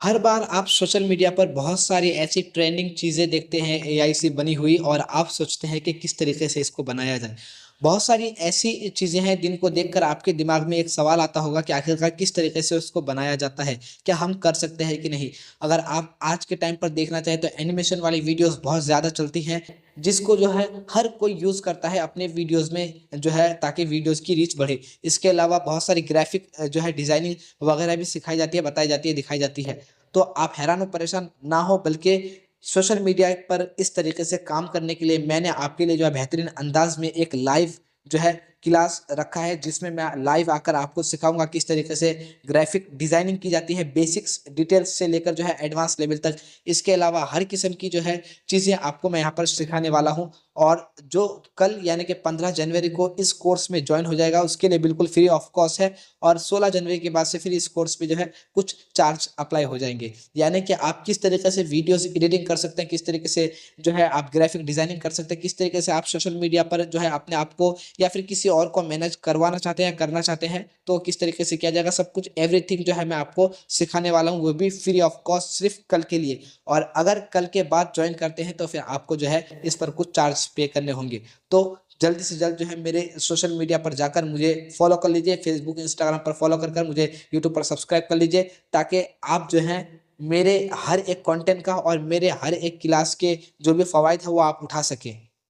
हर बार आप social media पर बहुत सारी ऐसी ट्रेंडिंग चीज़ें देखते हैं एआई से बनी हुई और आप सोचते हैं कि किस तरीके से इसको बनाया जाए। बहुत सारी ऐसी चीज़ें हैं जिनको देखकर आपके दिमाग में एक सवाल आता होगा कि आखिरकार किस तरीके से उसको बनाया जाता है? क्या हम कर सकते हैं कि नहीं? अगर आप आज के टाइम पर देखना चाहें तो एनिमेशन वाली वीडियोज़ बहुत ज़्यादा चलती हैं, जिसको जो है हर कोई यूज़ करता है अपने वीडियोज़ में जो है ताकि वीडियोज़ की रीच बढ़े। इसके अलावा बहुत सारी ग्राफ़िक जो है डिज़ाइनिंग वगैरह भी सिखाई जाती है, बताई जाती है, दिखाई जाती है। तो आप हैरान और परेशान ना हो बल्कि सोशल मीडिया पर इस तरीके से काम करने के लिए मैंने आपके लिए जो है बेहतरीन अंदाज़ में एक लाइव जो है क्लास रखा है, जिसमें मैं लाइव आकर आपको सिखाऊँगा किस तरीके से ग्राफ़िक डिज़ाइनिंग की जाती है, बेसिक्स डिटेल्स से लेकर जो है एडवांस लेवल तक। इसके अलावा हर किस्म की जो है चीज़ें आपको मैं यहाँ पर सिखाने वाला हूँ और जो कल यानी कि 15 जनवरी को इस कोर्स में जॉइन हो जाएगा उसके लिए बिल्कुल फ्री ऑफ कॉस्ट है और 16 जनवरी के बाद से फिर इस कोर्स पे जो है कुछ चार्ज अप्लाई हो जाएँगे। यानी कि आप किस तरीके से वीडियोज़ एडिटिंग कर सकते हैं, किस तरीके से जो है आप ग्राफ़िक डिज़ाइनिंग कर सकते हैं, किस तरीके से आप सोशल मीडिया पर जो है अपने आप को या फिर किसी और को मैनेज करवाना चाहते हैं, करना चाहते हैं, तो किस तरीके से किया जाएगा, सब कुछ एवरीथिंग जो है मैं आपको सिखाने वाला हूँ, वो भी फ्री ऑफ कॉस्ट सिर्फ़ कल के लिए। और अगर कल के बाद जॉइन करते हैं तो फिर आपको जो है इस पर कुछ चार्ज पे करने होंगे। तो जल्द से जल्द जो है मेरे सोशल मीडिया पर जाकर मुझे फ़ॉलो कर लीजिए, फ़ेसबुक, इंस्टाग्राम पर फ़ॉलो कर मुझे यूट्यूब पर सब्सक्राइब कर लीजिए ताकि आप जो हैं मेरे हर एक कंटेंट का और मेरे हर एक क्लास के जो भी फ़वाइद हैं वो आप उठा सकें।